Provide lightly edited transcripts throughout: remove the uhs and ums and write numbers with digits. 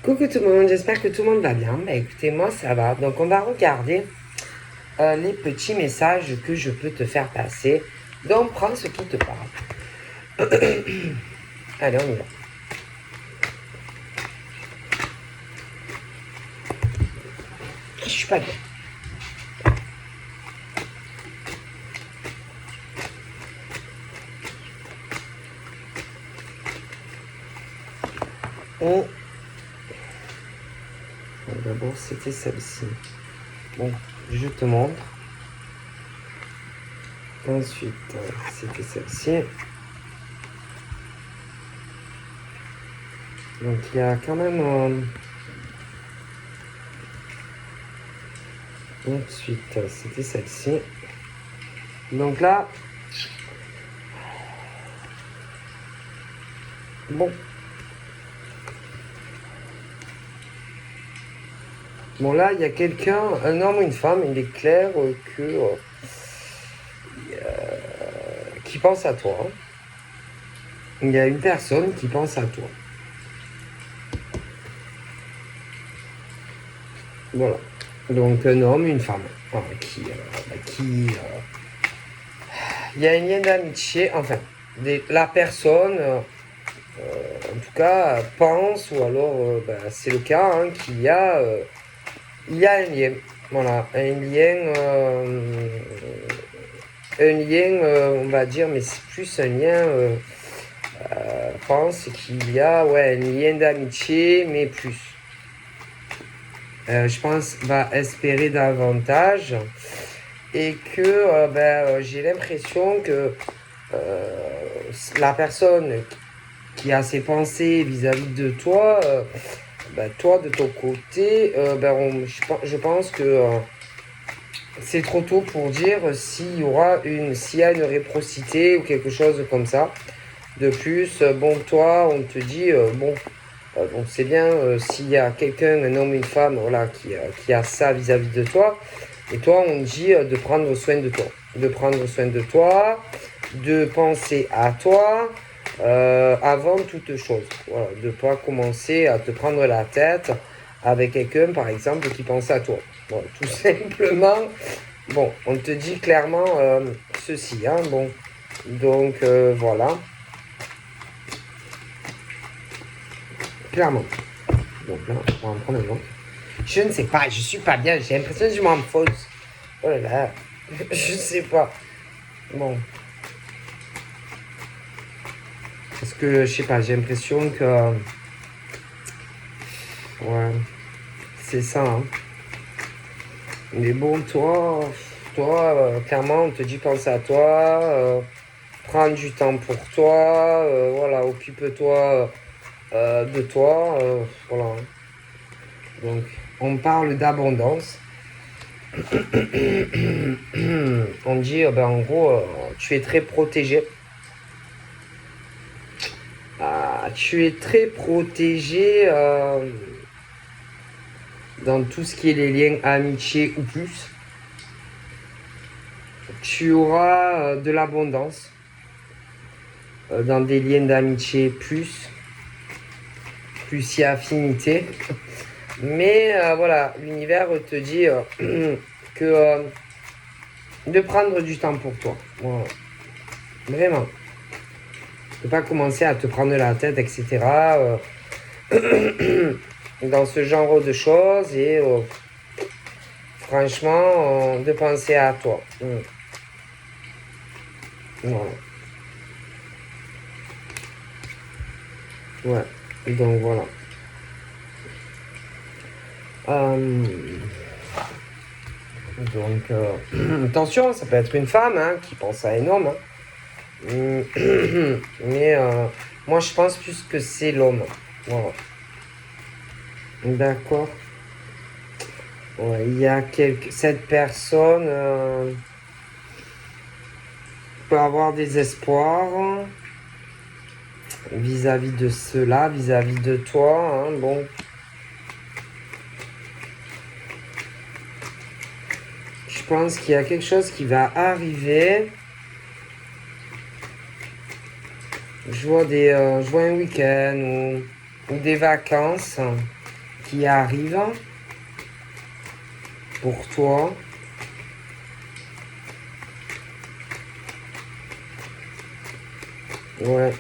Coucou tout le monde, j'espère que tout le monde va bien. Bah écoutez, moi ça va. Donc on va regarder les petits messages que je peux te faire passer. Donc prends ce qui te parle. Allez, on y va. Je suis pas bien. Oh. D'abord c'était celle-ci. Bon, je te montre. Ensuite, c'était celle-ci. Donc il y a quand même... Ensuite, c'était celle-ci. Donc là... Bon. Bon là, il y a quelqu'un, un homme ou une femme, il est clair que... qui pense à toi. Il y a une personne qui pense à toi. Voilà. Donc un homme, une femme. Enfin, il y a un lien d'amitié. Enfin, la personne, en tout cas, pense, ou alors c'est le cas, hein, il y a un lien. Voilà, un lien, on va dire, mais c'est plus un lien, pense qu'il y a un lien d'amitié, mais plus. Je pense va espérer davantage et que j'ai l'impression que la personne qui a ses pensées vis-à-vis de toi, toi de ton côté, je pense que c'est trop tôt pour dire s'il y a une réciprocité ou quelque chose comme ça. De plus, toi, on te dit, donc c'est bien s'il y a quelqu'un, un homme, une femme, voilà, qui a ça vis-à-vis de toi. Et toi, on dit de prendre soin de toi. De prendre soin de toi, de penser à toi avant toute chose. Voilà, de ne pas commencer à te prendre la tête avec quelqu'un, par exemple, qui pense à toi. Voilà, tout simplement, bon, on te dit clairement ceci. Hein, bon, donc voilà. Clairement. Donc là, on va en prendre un autre. Je ne sais pas, je suis pas bien, j'ai l'impression que je m'en fausse. Oh là là, je sais pas. Bon. Parce que, je sais pas, j'ai l'impression que... Ouais, c'est ça. Hein. Mais bon, clairement, on te dit pense à toi, prends du temps pour toi, voilà, occupe-toi de toi, voilà. Donc, on parle d'abondance. On dit, en gros, tu es très protégé. Tu es très protégé dans tout ce qui est les liens amitié ou plus. Tu auras de l'abondance dans des liens d'amitié plus si affinité. Mais voilà, l'univers te dit que de prendre du temps pour toi. Voilà. Vraiment. Ne pas commencer à te prendre la tête, etc. Dans ce genre de choses et franchement, de penser à toi. Voilà. Ouais, donc voilà. Donc, attention, ça peut être une femme hein, qui pense à un homme. Hein. Mais moi, je pense plus que c'est l'homme. Voilà. D'accord. Ouais, il y a cette personne peut avoir des espoirs vis-à-vis de cela, vis-à-vis de toi. Hein, bon. Je pense qu'il y a quelque chose qui va arriver. Je vois un week-end ou des vacances. qui arrive pour toi. Ouais.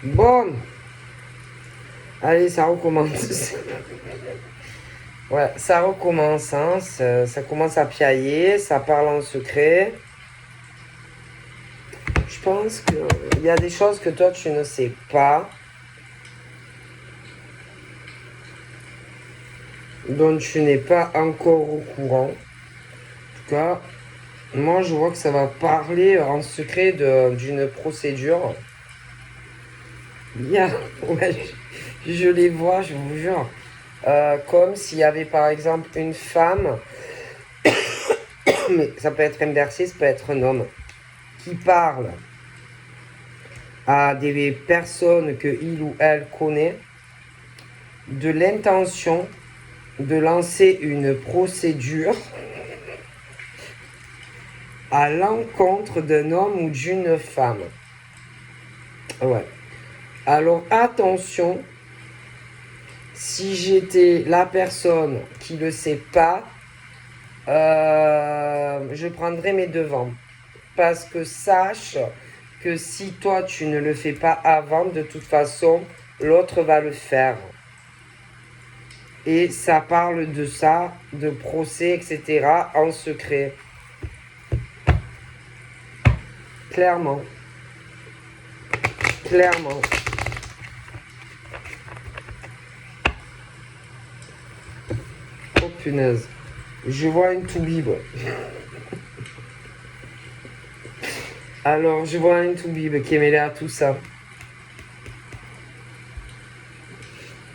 Bon. Allez, ça recommence. Ouais, ça recommence, hein. Ça commence à piailler, ça parle en secret. Je pense qu'il y a des choses que toi, tu ne sais pas, dont tu n'es pas encore au courant. En tout cas, moi, je vois que ça va parler en secret d'une procédure. Il y a... Ouais, je les vois, je vous jure. Comme s'il y avait par exemple une femme, mais ça peut être inversé, ça peut être un homme, qui parle à des personnes que il ou elle connaît de l'intention de lancer une procédure à l'encontre d'un homme ou d'une femme. Ouais. Alors attention, si j'étais la personne qui ne le sait pas, je prendrais mes devants. Parce que sache que si toi tu ne le fais pas avant, de toute façon, l'autre va le faire. Et ça parle de ça, de procès, etc. en secret. Clairement. Clairement. Oh punaise. Je vois une toubib. Alors, je vois une toubib qui est mêlée à tout ça.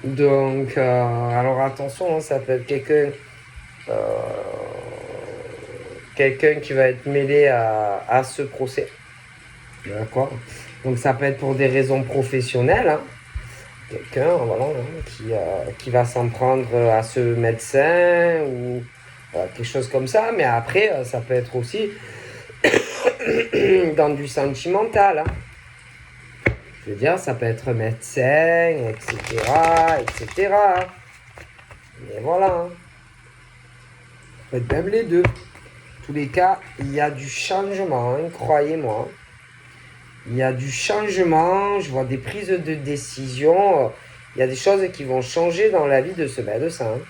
Donc, alors attention, hein, ça peut être quelqu'un qui va être mêlé à ce procès. D'accord. Donc, ça peut être pour des raisons professionnelles, hein. Quelqu'un, voilà, hein, qui va s'en prendre à ce médecin ou quelque chose comme ça. Mais après, ça peut être aussi dans du sentimental, hein. Je veux dire, ça peut être médecin, etc., etc. Mais voilà, hein. Ça peut être même les deux. En tous les cas, il y a du changement, hein, croyez-moi. Il y a du changement, je vois des prises de décision. Il y a des choses qui vont changer dans la vie de ce médecin, hein.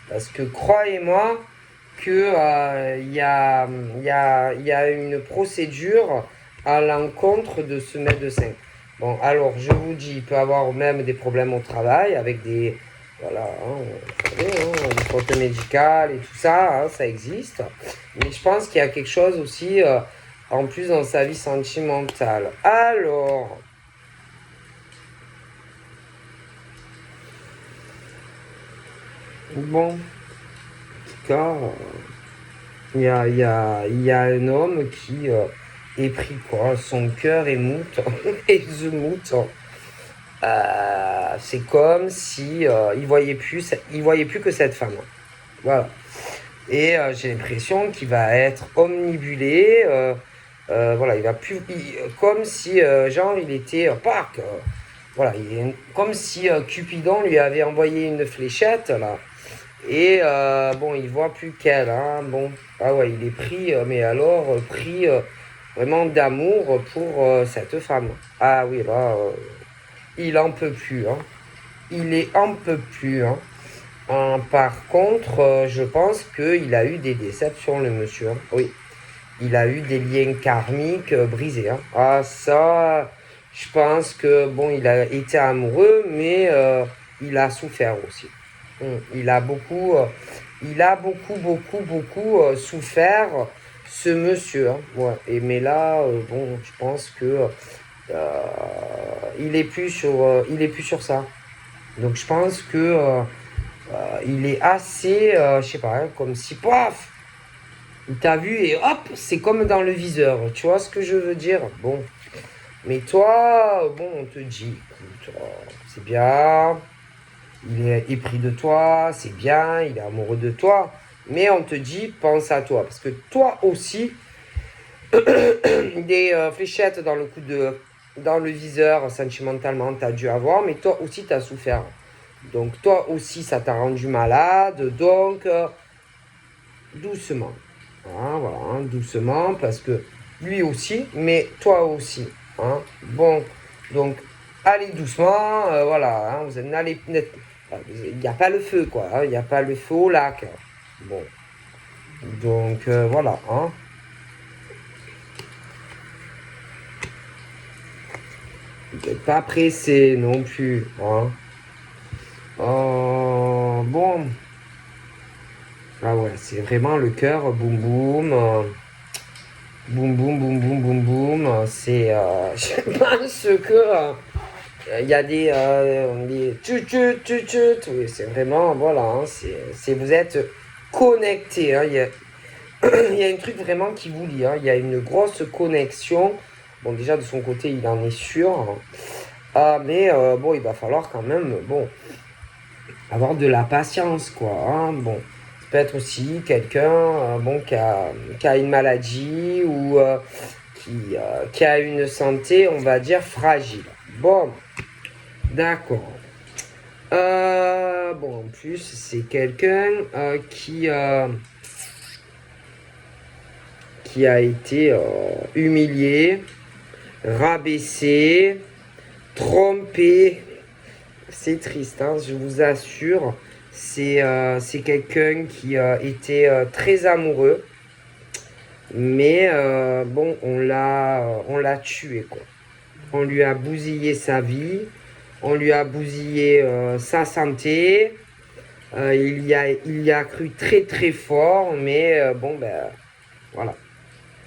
Parce que croyez-moi que il y a une procédure à l'encontre de ce médecin. Bon, alors je vous dis, il peut avoir même des problèmes au travail avec des, voilà, hein, vous savez, hein, des fautes médicales et tout ça, hein, ça existe. Mais je pense qu'il y a quelque chose aussi en plus dans sa vie sentimentale. Alors, bon, en tout cas, il y a un homme qui est pris, quoi. Son cœur est moute, et moute. C'est comme si il voyait plus que cette femme. Voilà. Et j'ai l'impression qu'il va être omnibulé. Voilà, il va plus, comme si genre il était voilà, comme si Cupidon lui avait envoyé une fléchette là. Et bon, il voit plus qu'elle, hein. Bon, ah ouais, il est pris, mais alors pris vraiment d'amour pour cette femme. Ah oui, là, il en peut plus, hein. Il est en peut plus, hein. Par contre, je pense qu'il a eu des déceptions, le monsieur, hein. Oui, il a eu des liens karmiques brisés, hein. Ah ça, je pense que bon, il a été amoureux, mais il a souffert aussi. Il a beaucoup, beaucoup souffert, ce monsieur, hein. Ouais. Et mais là, bon, je pense que il est plus sur ça. Donc je pense que il est assez, je sais pas, hein, comme si, paf, il t'a vu et hop, c'est comme dans le viseur. Tu vois ce que je veux dire? Bon, mais toi, bon, on te dit, écoute, c'est bien. Il est épris de toi, c'est bien, il est amoureux de toi. Mais on te dit, pense à toi. Parce que toi aussi, des fléchettes dans le coup dans le viseur sentimentalement, tu as dû avoir, mais toi aussi, tu as souffert. Donc, toi aussi, ça t'a rendu malade. Donc, doucement. Hein, voilà, hein, doucement, parce que lui aussi, mais toi aussi. Hein. Bon, donc, allez doucement. Voilà, hein, vous n'allez... Il n'y a pas le feu, quoi. Hein, il n'y a pas le feu au lac. Bon, donc, voilà. Hein. Vous n'êtes pas pressé non plus. Hein. Bon. Ah ouais, c'est vraiment le cœur, boum boum. Boum boum boum boum boum boum. C'est, je pense que il y a des tut tut tut tut. Oui, c'est vraiment, voilà, hein, c'est vous êtes connectés. Hein, il y a un truc vraiment qui vous lie. Hein, il y a une grosse connexion. Bon, déjà de son côté, il en est sûr. Hein. Ah, mais bon, il va falloir quand même, bon, avoir de la patience, quoi. Hein, bon, ça peut être aussi quelqu'un, bon, qui a une maladie ou qui a une santé, on va dire, fragile. Bon, d'accord. Bon, en plus, c'est quelqu'un qui a été humilié, rabaissé, trompé. C'est triste, hein, je vous assure. C'est quelqu'un qui était très amoureux. Mais bon, on l'a tué, quoi. On lui a bousillé sa vie. On lui a bousillé sa santé. Il y a cru très très fort. Mais bon, ben voilà.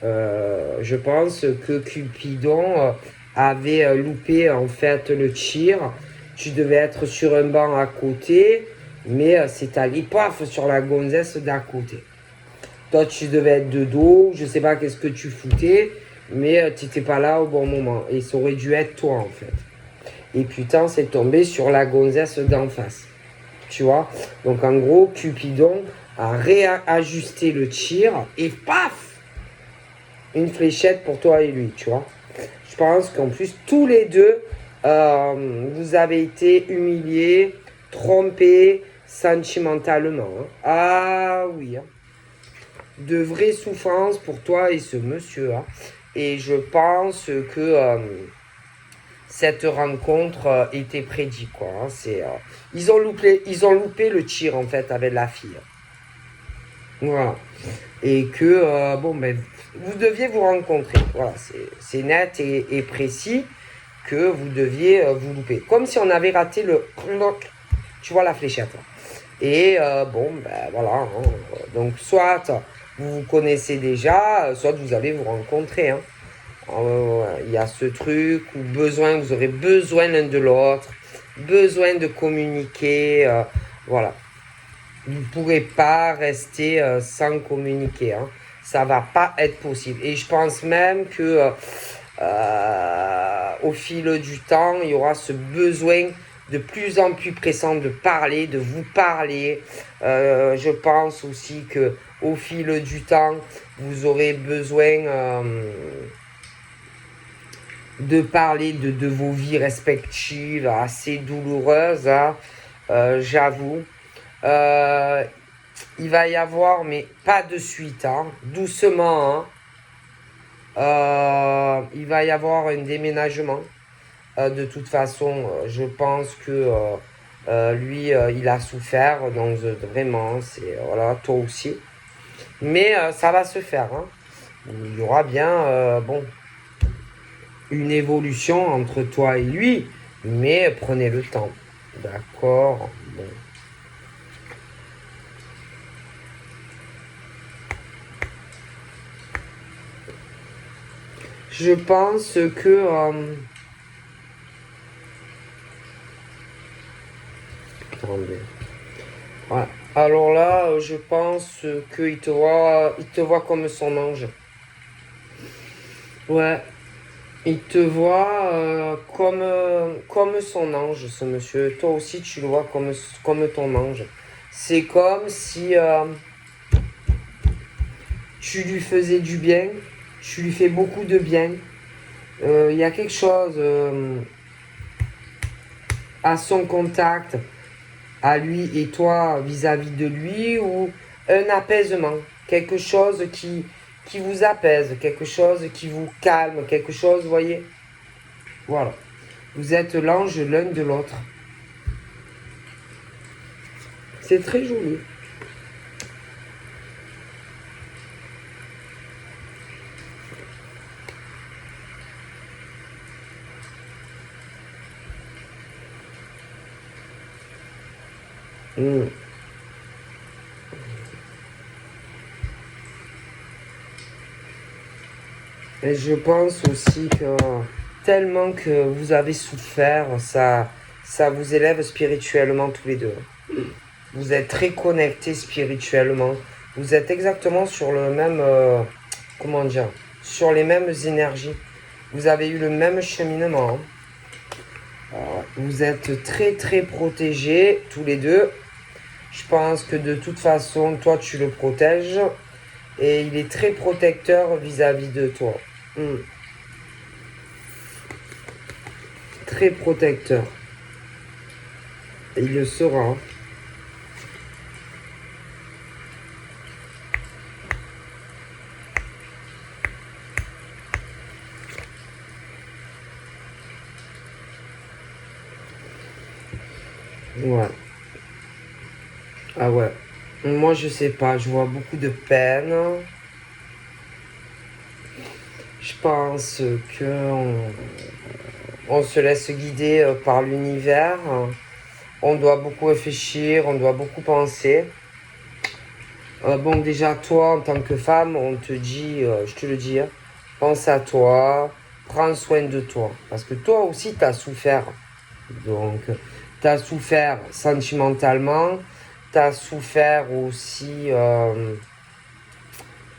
Je pense que Cupidon avait loupé en fait le tir. Tu devais être sur un banc à côté, mais c'est allé paf sur la gonzesse d'à côté. Toi, tu devais être de dos, je sais pas qu'est-ce que tu foutais, mais tu n'étais pas là au bon moment. Et ça aurait dû être toi en fait. Et putain, c'est tombé sur la gonzesse d'en face. Tu vois. Donc en gros, Cupidon a réajusté le tir et paf, une fléchette pour toi et lui, tu vois. Je pense qu'en plus, tous les deux, vous avez été humiliés, trompés sentimentalement. Hein. Ah oui. Hein. De vraies souffrances pour toi et ce monsieur. Hein. Et je pense que cette rencontre était prédite, quoi. Hein. Ils ont loupé le tir, en fait, avec la fille. Voilà. Et que, bon, ben, vous deviez vous rencontrer. Voilà, c'est net et précis que vous deviez vous louper. Comme si on avait raté le... Tu vois la fléchette. Et bon, ben voilà. Hein. Donc, soit vous vous connaissez déjà, soit vous allez vous rencontrer. Hein. Il y a ce truc où vous aurez besoin l'un de l'autre, besoin de communiquer. Voilà. Vous ne pourrez pas rester sans communiquer. Hein. Ça va pas être possible. Et je pense même que au fil du temps, il y aura ce besoin de plus en plus pressant de parler, de vous parler. Je pense aussi que au fil du temps, vous aurez besoin de parler de vos vies respectives assez douloureuses, hein, j'avoue. Il va y avoir, mais pas de suite, hein, doucement. Hein. Il va y avoir un déménagement. De toute façon, je pense que lui, il a souffert. Donc vraiment, c'est voilà, toi aussi. Mais ça va se faire. Hein. Il y aura bien, bon, une évolution entre toi et lui. Mais prenez le temps. D'accord. Bon. Je pense que... attendez. Ouais. Alors là, je pense qu'il il te voit comme son ange. Ouais. Il te voit comme son ange, ce monsieur. Toi aussi, tu le vois comme ton ange. C'est comme si tu lui faisais du bien. Tu lui fais beaucoup de bien. Il y a quelque chose à son contact, à lui et toi vis-à-vis de lui, ou un apaisement, quelque chose qui vous apaise, quelque chose qui vous calme, quelque chose, vous voyez. Voilà. Vous êtes l'ange l'un de l'autre. C'est très joli. Mm. Et je pense aussi que tellement que vous avez souffert, ça vous élève spirituellement tous les deux. Vous êtes très connectés spirituellement. Vous êtes exactement sur le même, comment dire, sur les mêmes énergies. Vous avez eu le même cheminement. Vous êtes très très protégés tous les deux. Je pense que de toute façon, toi tu le protèges et il est très protecteur vis-à-vis de toi. Hmm. Très protecteur. Et il le sera. Hein. Ouais. Ah ouais. Moi je sais pas, je vois beaucoup de peine. Je pense que on se laisse guider par l'univers. On doit beaucoup réfléchir, on doit beaucoup penser. Bon, déjà, toi, en tant que femme, on te dit, je te le dis, hein, pense à toi, prends soin de toi. Parce que toi aussi, tu as souffert. Donc, tu as souffert sentimentalement, tu as souffert aussi,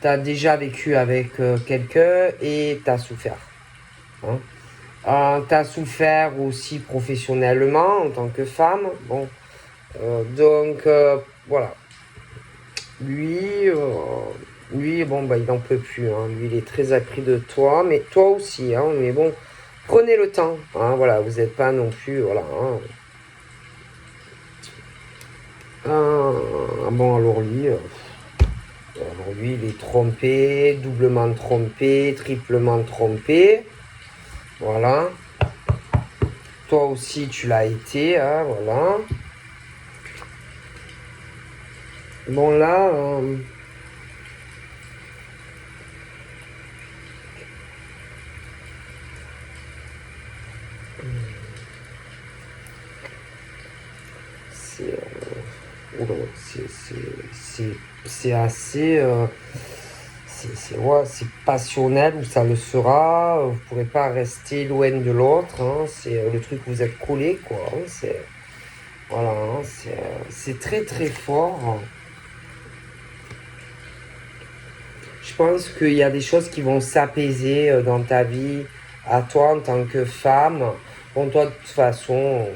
tu as déjà vécu avec quelqu'un et tu as souffert. Hein. Tu as souffert aussi professionnellement en tant que femme. Bon, donc, voilà. Lui, lui, bon, bah, il n'en peut plus. Hein. Lui, il est très appris de toi, mais toi aussi. Hein. Mais bon, prenez le temps. Hein. Voilà, vous n'êtes pas non plus. Voilà. Hein. Bon, alors lui, il est trompé, doublement trompé, triplement trompé. Voilà. Toi aussi, tu l'as été. Hein, voilà. Bon, là. C'est c'est assez. Ouais, c'est passionnel ou ça le sera. Vous ne pourrez pas rester loin de l'autre. Hein, c'est le truc où vous êtes collés, quoi. Hein, c'est voilà, hein, c'est très très fort. Hein. Je pense qu'il y a des choses qui vont s'apaiser dans ta vie, à toi en tant que femme. Bon, toi, de toute façon,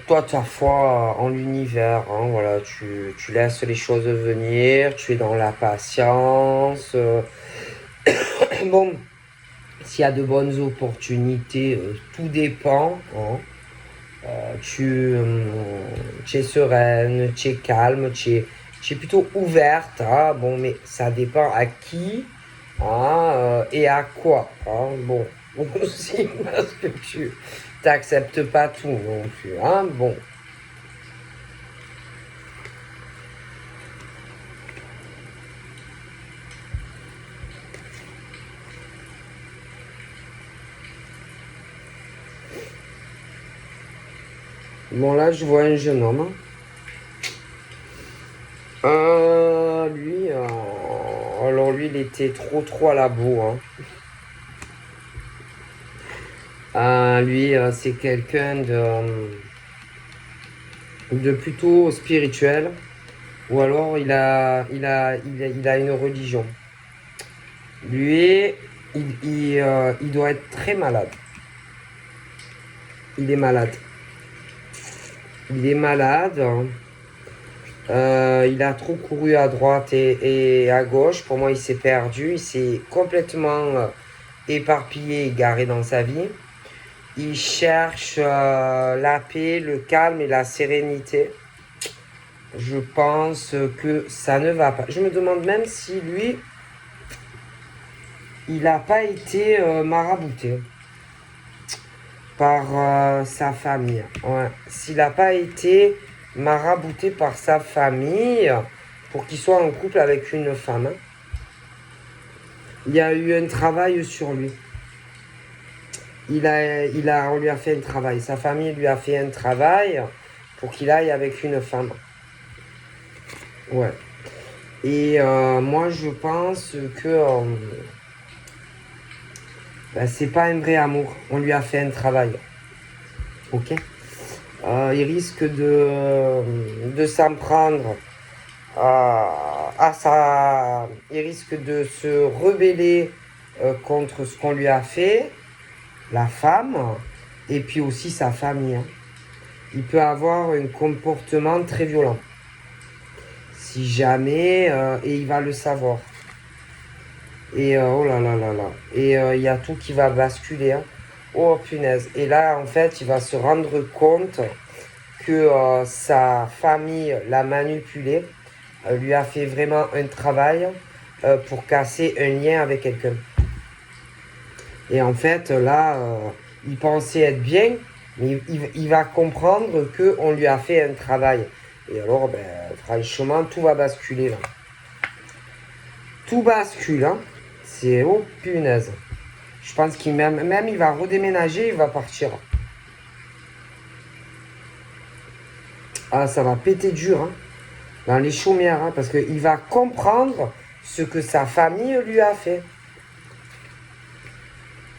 toi, ta foi en l'univers, hein, voilà, tu laisses les choses venir, tu es dans la patience. Bon, s'il y a de bonnes opportunités, tout dépend. Hein. Tu es sereine, tu es calme, tu es plutôt ouverte. Hein. Bon, mais ça dépend à qui hein, et à quoi. Hein. Bon, aussi parce que tu n'acceptes pas tout non plus. Hein. Bon. Bon, là, je vois un jeune homme. Lui, alors lui, il était trop à la boue. Hein. Lui, c'est quelqu'un de plutôt spirituel. Ou alors, il a une religion. Lui, il doit être très malade. Il est malade. Il est malade. Hein. Il a trop couru à droite et à gauche. Pour moi, il s'est perdu. Il s'est complètement éparpillé, égaré dans sa vie. Il cherche la paix, le calme et la sérénité. Je pense que ça ne va pas. Je me demande même si lui, il n'a pas été marabouté par sa famille. Ouais. S'il n'a pas été marabouté par sa famille pour qu'il soit en couple avec une femme, il y a eu un travail sur lui. On lui a fait un travail. Sa famille lui a fait un travail pour qu'il aille avec une femme. Ouais. Et moi, je pense que c'est pas un vrai amour. On lui a fait un travail. Ok. Il risque de s'en prendre à sa. Il risque de se rebeller contre ce qu'on lui a fait, la femme, et puis aussi sa famille. Hein. Il peut avoir un comportement très violent. Si jamais, et il va le savoir. Et oh là là là là. Et il y a tout qui va basculer. Hein. Oh punaise. Et là, en fait, il va se rendre compte que sa famille l'a manipulé, lui a fait vraiment un travail pour casser un lien avec quelqu'un. Et en fait, là, il pensait être bien, mais il va comprendre qu'on lui a fait un travail. Et alors, franchement, tout va basculer là. Tout bascule, hein. C'est oh punaise. Je pense qu'il même il va redéménager, il va partir. Ah, ça va péter dur, hein, dans les chaumières, hein, parce qu'il va comprendre ce que sa famille lui a fait.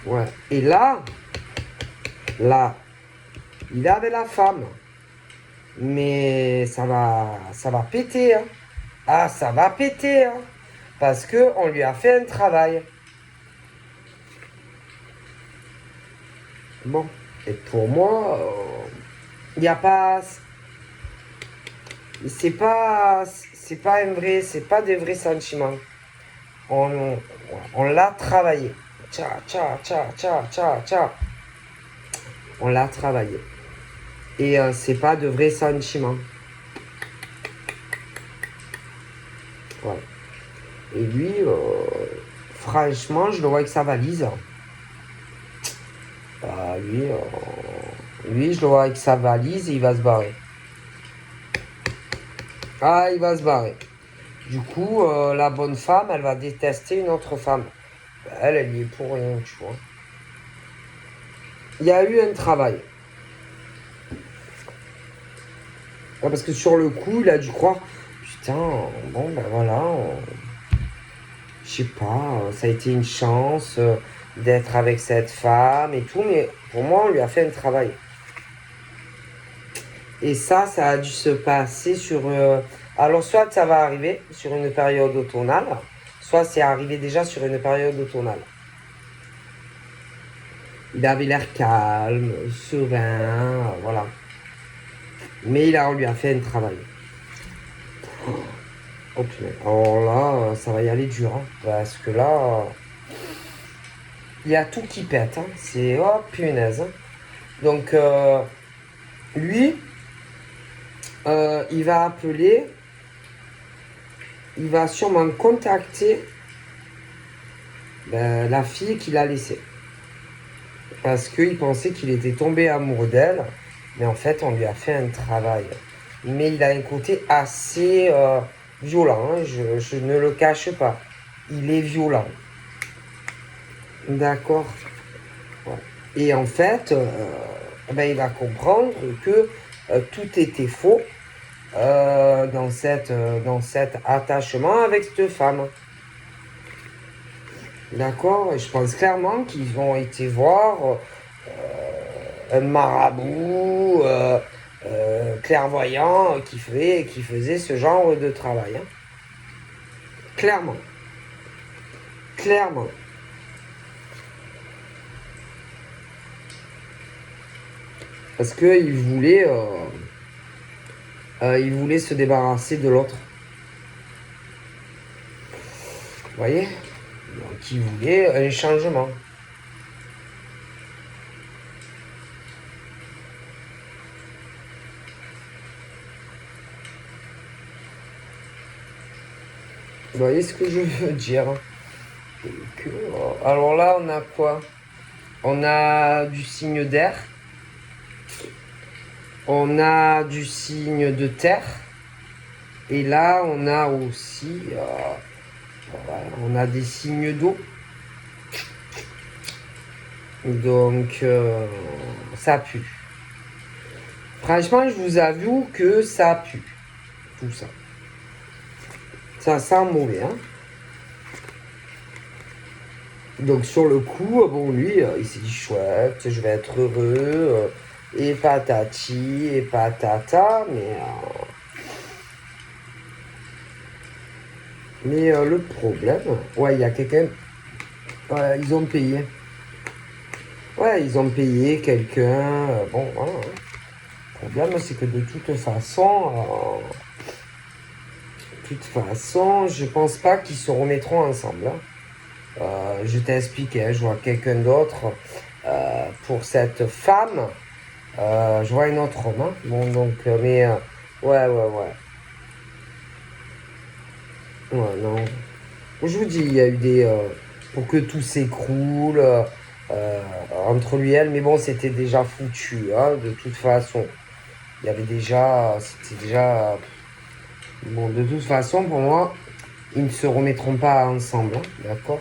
Ouais. Et là, il avait la femme. Mais ça va péter, hein. Ah, ça va péter, hein, parce qu'on lui a fait un travail. Bon, et pour moi, il n'y a pas... C'est pas un vrai, c'est pas des vrais sentiments. On l'a travaillé. Tcha, tcha, tcha, tcha, tcha, tcha. On l'a travaillé. Et c'est pas de vrais sentiments. Voilà. Et lui, franchement, je le vois avec sa valise. Lui, je le vois avec sa valise et il va se barrer. Ah, il va se barrer. Du coup, la bonne femme, elle va détester une autre femme. Elle y est pour rien, tu vois. Il y a eu un travail. Parce que sur le coup, il a dû croire, putain, bon, ben voilà, je sais pas, ça a été une chance d'être avec cette femme et tout, mais pour moi, on lui a fait un travail. Et ça a dû se passer sur... alors, soit ça va arriver sur une période automnale, soit c'est arrivé déjà sur une période automnale. Il avait l'air calme, serein, voilà. Mais on lui a fait un travail. Oh putain. Alors là, ça va y aller dur, hein, parce que là, il y a tout qui pète. Hein. C'est... Oh punaise. Hein. Donc, lui, il va appeler, il va sûrement contacter la fille qu'il a laissée. Parce qu'il pensait qu'il était tombé amoureux d'elle, mais en fait, on lui a fait un travail. Mais il a un côté assez violent, hein, je ne le cache pas. Il est violent. D'accord. Ouais. Et en fait, il va comprendre que tout était faux dans cet attachement avec cette femme. D'accord. Et je pense clairement qu'ils ont été voir un marabout clairvoyant qui faisait ce genre de travail. Hein. Clairement. Clairement. Parce qu'il voulait, il voulait se débarrasser de l'autre. Vous voyez? Donc il voulait un changement. Vous voyez ce que je veux dire? Alors là, on a quoi? On a du signe d'air. On a du signe de terre. Et là, on a aussi... on a des signes d'eau. Donc, ça pue. Franchement, je vous avoue que ça pue. Tout ça. Ça sent mauvais, hein. Donc, sur le coup, bon, lui, il s'est dit, chouette, je vais être heureux. Et patati, et patata. Mais le problème... Ouais, il y a quelqu'un... Ouais, ils ont payé. Ouais, ils ont payé quelqu'un. Bon, voilà. Le problème, c'est que de toute façon, je pense pas qu'ils se remettront ensemble, hein. Je t'ai expliqué, hein, je vois quelqu'un d'autre. Pour cette femme, je vois un autre homme, hein. Bon, donc, ouais. Ouais, non. Je vous dis, il y a eu des... pour que tout s'écroule entre lui et elle, mais bon, c'était déjà foutu, hein, de toute façon. Il y avait déjà... C'était déjà... Bon, de toute façon, pour moi, ils ne se remettront pas ensemble, hein, d'accord?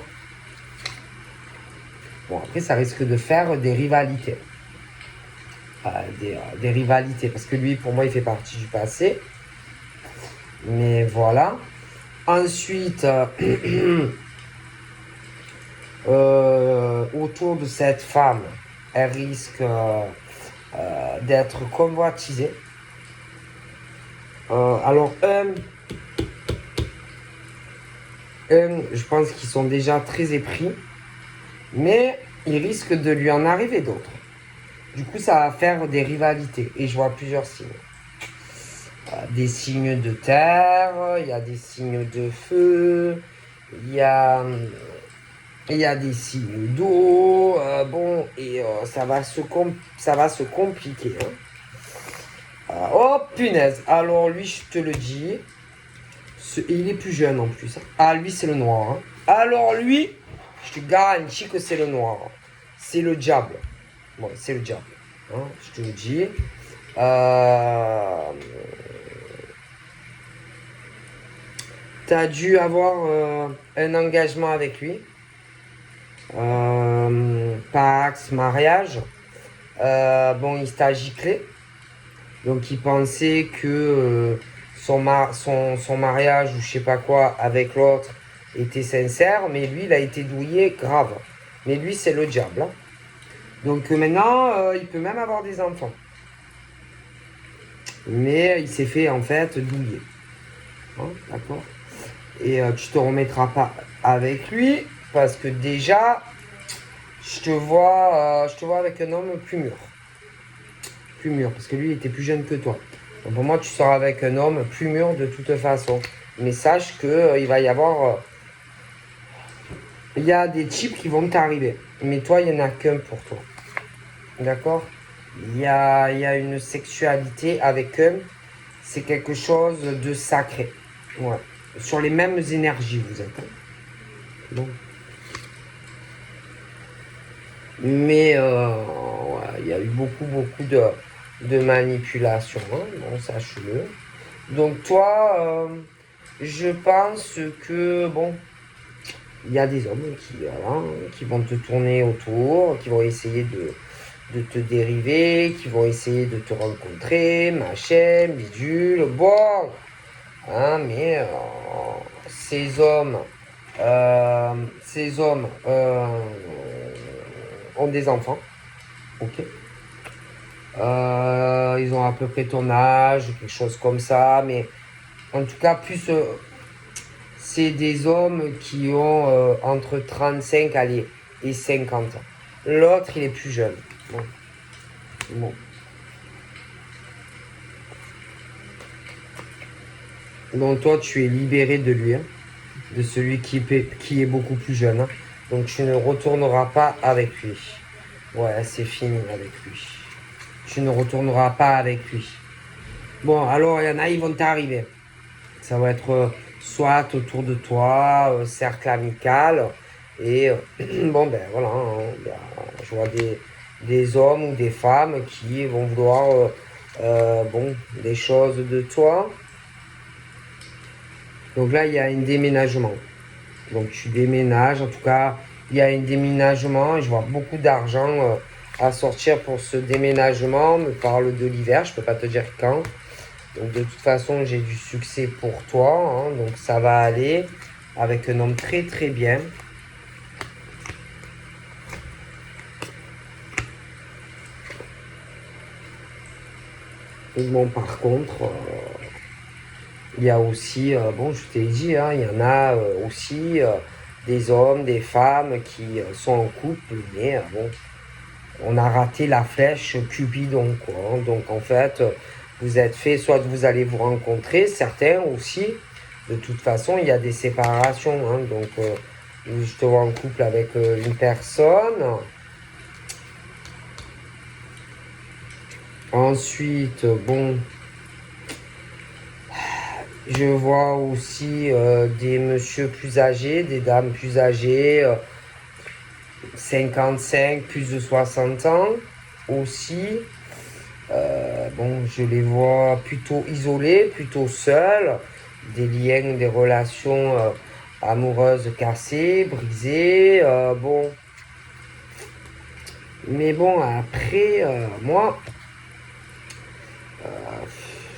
Bon, après, ça risque de faire des rivalités. Des rivalités, parce que lui, pour moi, il fait partie du passé. Mais voilà. Ensuite, autour de cette femme, elle risque d'être convoitisée. Alors, je pense qu'ils sont déjà très épris, mais il risque de lui en arriver d'autres. Du coup, ça va faire des rivalités, et je vois plusieurs signes. Des signes de terre, il y a des signes de feu, il y a des signes d'eau, bon, et ça va se compliquer, hein. Oh punaise, alors lui, je te le dis, il est plus jeune en plus, hein. Ah, lui, c'est le noir, hein. Alors lui, je te garantis que c'est le noir. C'est le diable. Bon, c'est le diable, hein, je te le dis. T'as dû avoir un engagement avec lui. Pax, mariage. Bon, il t'a giclé. Donc, il pensait que son mariage ou je sais pas quoi avec l'autre était sincère. Mais lui, il a été douillé grave. Mais lui, c'est le diable, hein. Donc, maintenant, il peut même avoir des enfants. Mais il s'est fait, en fait, douiller. Hein, d'accord? Et tu te remettras pas avec lui. Parce que déjà, je te vois avec un homme plus mûr. Plus mûr, parce que lui, il était plus jeune que toi. Donc pour moi, tu seras avec un homme plus mûr de toute façon. Mais sache que il va y avoir... il y a des types qui vont t'arriver. Mais toi, il n'y en a qu'un pour toi. D'accord? Il y a une sexualité avec eux. C'est quelque chose de sacré. Ouais. Sur les mêmes énergies, vous êtes. Bon. Mais ouais, il y a eu beaucoup de manipulations, hein, bon, sache-le. Donc toi, je pense que, bon, il y a des hommes voilà, qui vont te tourner autour, qui vont essayer de te dériver, qui vont essayer de te rencontrer, machin, bidule, bon. Hein, mais ces hommes ont des enfants, ok. Ils ont à peu près ton âge, quelque chose comme ça, mais en tout cas, plus c'est des hommes qui ont entre 35 allez, et 50 ans. L'autre, il est plus jeune. Bon. Bon. Donc toi, tu es libéré de lui, hein, de celui qui est beaucoup plus jeune, hein. Donc tu ne retourneras pas avec lui. Ouais, c'est fini avec lui. Tu ne retourneras pas avec lui. Bon, alors il y en a, ils vont t'arriver. Ça va être soit autour de toi, cercle amical. Et bon, ben voilà, hein, je vois des hommes ou des femmes qui vont vouloir bon, des choses de toi. Donc là, il y a un déménagement. Donc tu déménages, en tout cas, il y a un déménagement et je vois beaucoup d'argent à sortir pour ce déménagement. On me parle de l'hiver, je peux pas te dire quand. Donc de toute façon, j'ai du succès pour toi, hein, donc ça va aller avec un homme très très bien. Et bon, par contre, il y a aussi, bon, je t'ai dit, hein, il y en a aussi des hommes, des femmes qui sont en couple, mais bon, on a raté la flèche Cupidon, quoi, hein. Donc en fait, vous êtes fait, soit vous allez vous rencontrer, certains aussi. De toute façon, il y a des séparations, hein. Donc je te vois en couple avec une personne. Ensuite, bon, je vois aussi des messieurs plus âgés, des dames plus âgées, 55, plus de 60 ans aussi. Bon, je les vois plutôt isolés, plutôt seuls, des liens, des relations amoureuses cassées, brisées. Bon, mais bon, après, moi,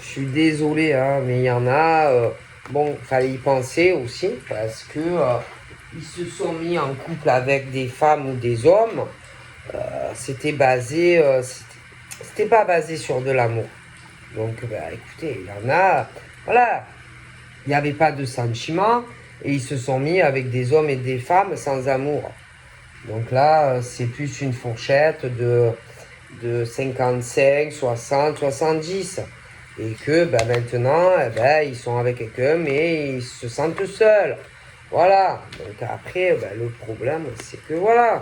je suis désolé, hein, mais il y en a. Bon, fallait y penser aussi parce que ils se sont mis en couple avec des femmes ou des hommes. C'était basé, c'était pas basé sur de l'amour. Donc, bah, écoutez, il y en a, voilà, il n'y avait pas de sentiment et ils se sont mis avec des hommes et des femmes sans amour. Donc là, c'est plus une fourchette de 55, 60, 70. Et que bah, maintenant, eh ben, ils sont avec quelqu'un, mais ils se sentent seuls. Voilà. Donc après, bah, le problème, c'est que voilà.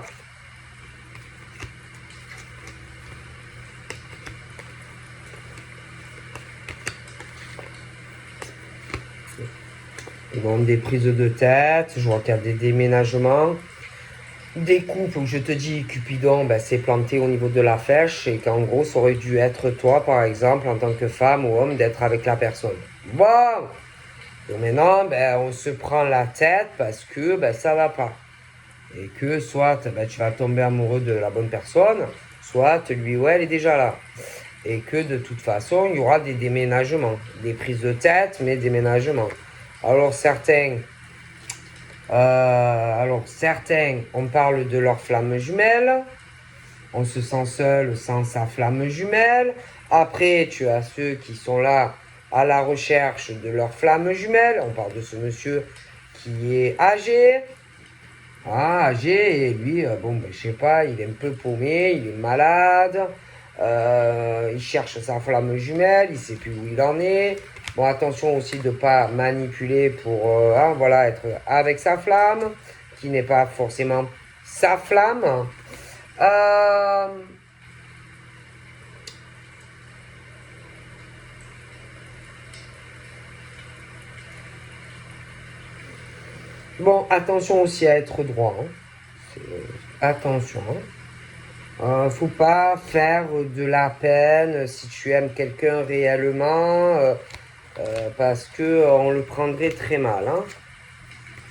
Ils ont des prises de tête, je vois qu'il y a des déménagements. Des couples où je te dis Cupidon ben, s'est planté au niveau de la flèche et qu'en gros ça aurait dû être toi par exemple en tant que femme ou homme d'être avec la personne. Bon, et maintenant ben, on se prend la tête parce que ben, ça va pas. Et que soit ben, tu vas tomber amoureux de la bonne personne, soit lui ou elle est déjà là. Et que de toute façon il y aura des déménagements, des prises de tête mais déménagements. Alors certains, on parle de leur flamme jumelle. On se sent seul sans sa flamme jumelle. Après, tu as ceux qui sont là à la recherche de leur flamme jumelle. On parle de ce monsieur qui est âgé. Ah, âgé, et lui, bon, ben, je sais pas, il est un peu paumé, il est malade. Il cherche sa flamme jumelle, il sait plus où il en est. Bon, attention aussi de ne pas manipuler pour hein, voilà, être avec sa flamme, qui n'est pas forcément sa flamme. Euh, bon, attention aussi à être droit, hein. Attention, hein. Faut pas faire de la peine si tu aimes quelqu'un réellement, parce que on le prendrait très mal, hein.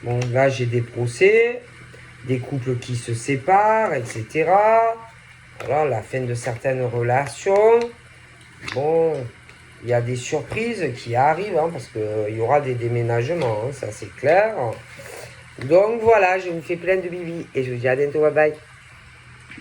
Bon, là j'ai des procès, des couples qui se séparent, etc. Voilà, la fin de certaines relations. Bon, il y a des surprises qui arrivent, hein, parce qu'il y aura des déménagements, hein, ça c'est clair. Donc voilà, je vous fais plein de bibi et je vous dis à bientôt, bye bye.